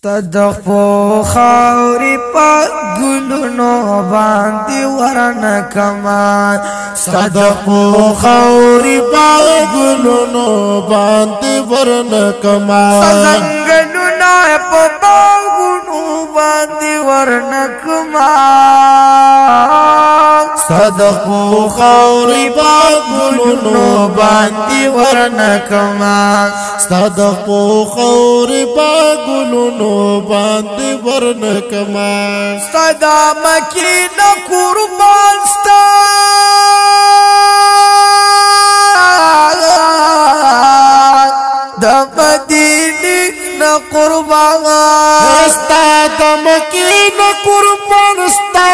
صدقو خاوری پا گلونو باندی ورنکمان صدقو خاوری پا گلونو باندی ورنکمان سزنگلونا پا باغونو باندی ورنکمان صدقو خاوری پا گلونو باندی ورنکمان صدقو خاوری پا گلونو باندی ورنکمان صدا مکین قربان ستا دا مدینی نا قربان ستا دا مکین قربان ستا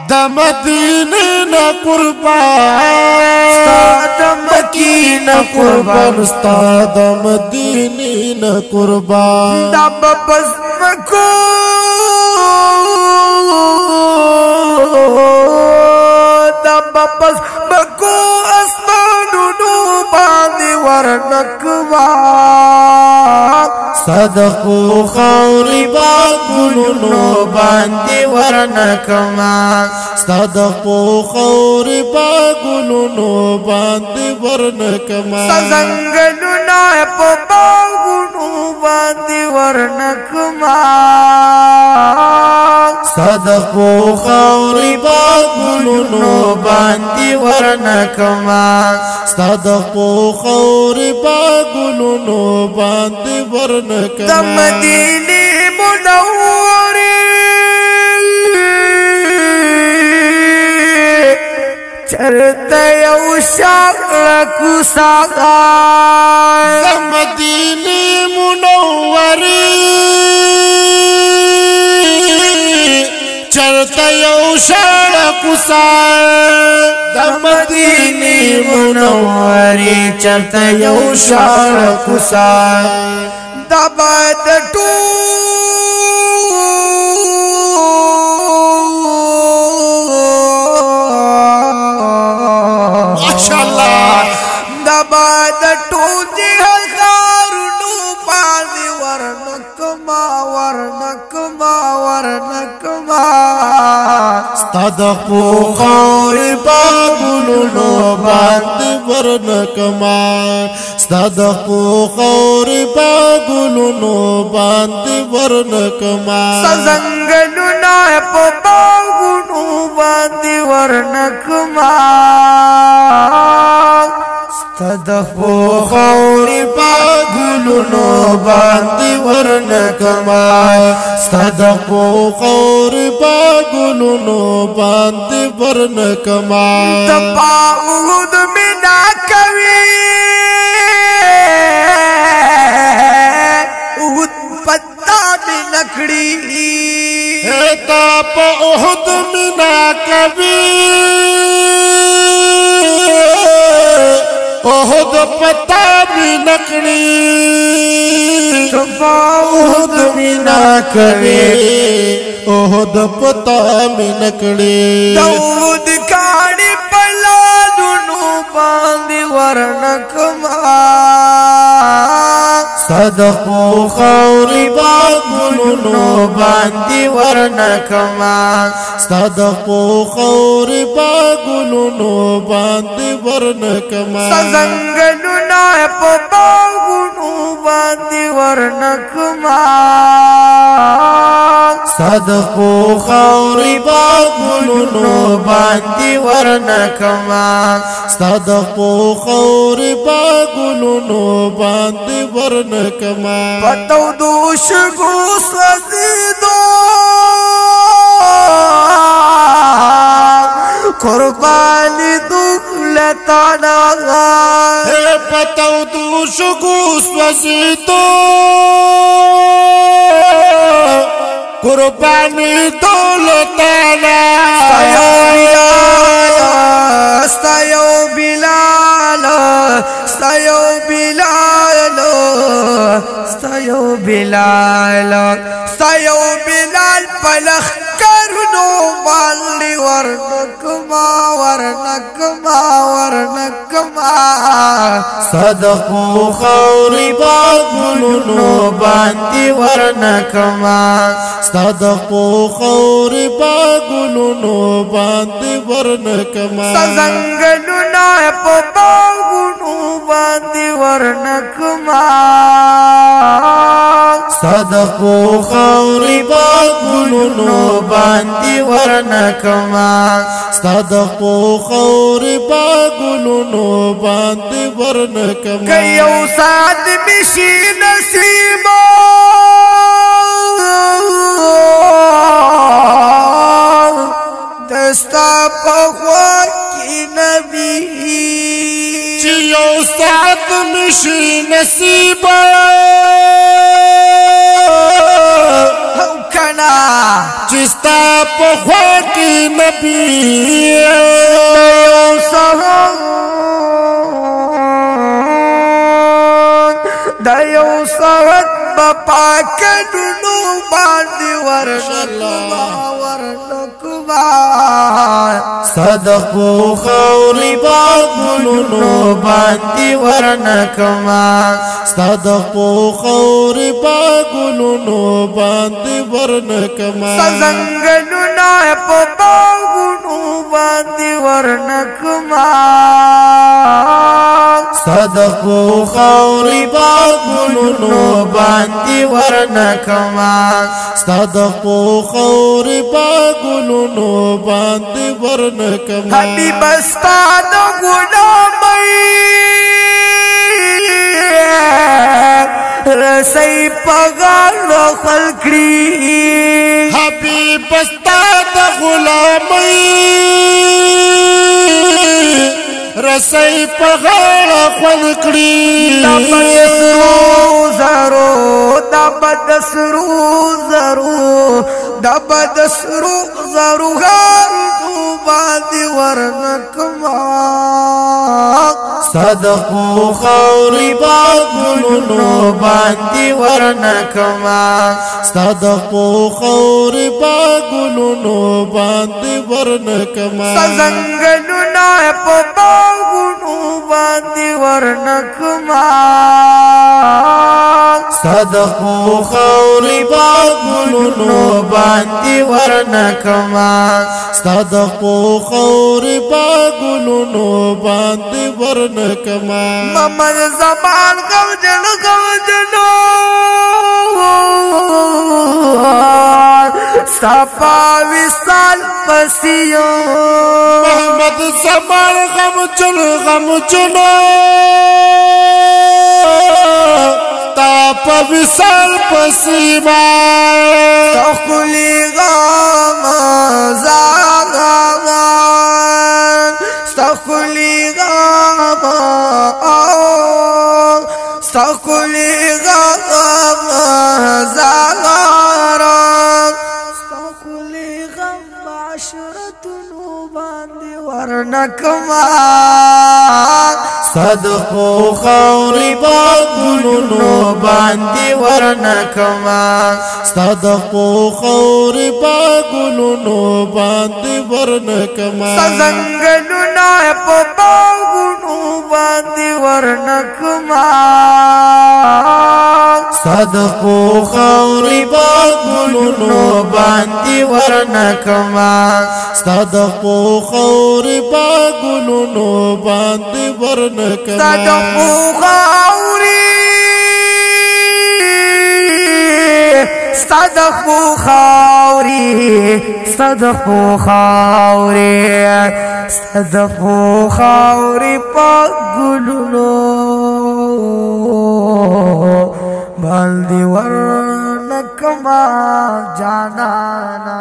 دا مدینی نا قربان ستا دا مکین قربان ستا دا مدینی نا قربان دا بپس مکو دا بپس مکو اسمانونو باندی ورنکوان صدقو خاوری با گلونو باندی ورنکمان صدقو خاوری با گلونو باندی ورنکمان سزنگلونا پا باغونو باندی ورنکمان صدقو خاوری با گلونو باندی ورنکمان صدقو خاوری با گلونو باندی ورنکمان دا مدینی منوری چرتا یو شاق کوساغای دا مدینی منوری چرتا یو شاق کوساغای دا مدینی منوری چرتا یو شاق کوساغای دا باد ماشاءاللہ دا باد ټول جهل خارونو باندې ورنکما صدقو خاوری با گلونو باندی ورنکمان صدقو خاوری با گلونو باندی ورنکمان سزنگلونا پا باغونو باندی ورنکمان صدقو خاوری با گلونو باندی ورنکمان صدقو خاوری با گلونو باندی ورنکمان دبا اود منا کوي اود پتا می نکړي تا پا احد منا کبھی احد پتا می نکڑی دبا احد منا کبھی احد پتا می نکڑی داود کاڼي پلادونو باندې ورنکما صدقو خاوری با گلونو باندی ورنکمان صدقو خاوری با گلونو باندی ورنکمان سزنگلونا پا باغونو باندی ورنکمان صدقو خاوری با گلونو باندی ورنکمان صدقو خاوری با گلونو باندی ورنکمان پتو دوشگو سزیدو قربانی دولتانا پتو دوشگو سزیدو قربانی دولتانا استایو بلال استایو بلال استایو بلال استایو بلال پلخ کرنو باندې ورنکما صدقو خاوری با ګلونو باندې ورنکما ستاد خو خوري په ګلونو باندې ورنکما سزنګلونه په باغونو باندې ورنکما ستاد خو خوري په ګلونو باندې ورنکما ستاد خو خوري په ګلونو باندې ورنکما که یو ساعت مشي نصیبا دستا په خوا کې نبی چې یو ساعت مشي نصیبا او کنا چې ستا په خوا کې نبی دا یو ساعت پاکدونو باندې ورنکما صدقو خوري باغونو باندې ورنکما صدقو خوري باغونو باندې ورنکما سزنګلونه په باغونو باندې ورنکما صدقو خوري باغونو باندې ورنکما صدقو خوري باغونو باندې ورنکما حبیب استاد غلامي رسي پغاړو خلکړي حبیب استاد غلامي رسي پغاړو خلکړي دبدسرو زرو غارو باندې ورنکما صدقو خوري باغونو باندې ورنکما صدقو خوري باغونو باندې ورنکما سزنګلونه په باغونو باندې ورنکما صدقو خوري باغونو باندې ورنکما صدقو خوري باغونو باندې ورنکما محمد زمان غوجلو صفا وصال پسیو محمد زمان غمجنو په وصال پسیما تخلی غم زاغان تخلی غم تخلی غم زاغان تخلی غم عشرتنو باندې ورنکما صدقو خوري باغونو باندې ورنکما صدقو خوري باغونو باندې ورنکما سزنګلونه په باغونو باندې ورنکما صدقو خوري باغونو باندې ورنکما صدقو خوري باغونو باندې ورنکما صدقو خوري صدقو خوري صدقو خوري صدقو خوري پاګلونو باندې ورنکما جانانا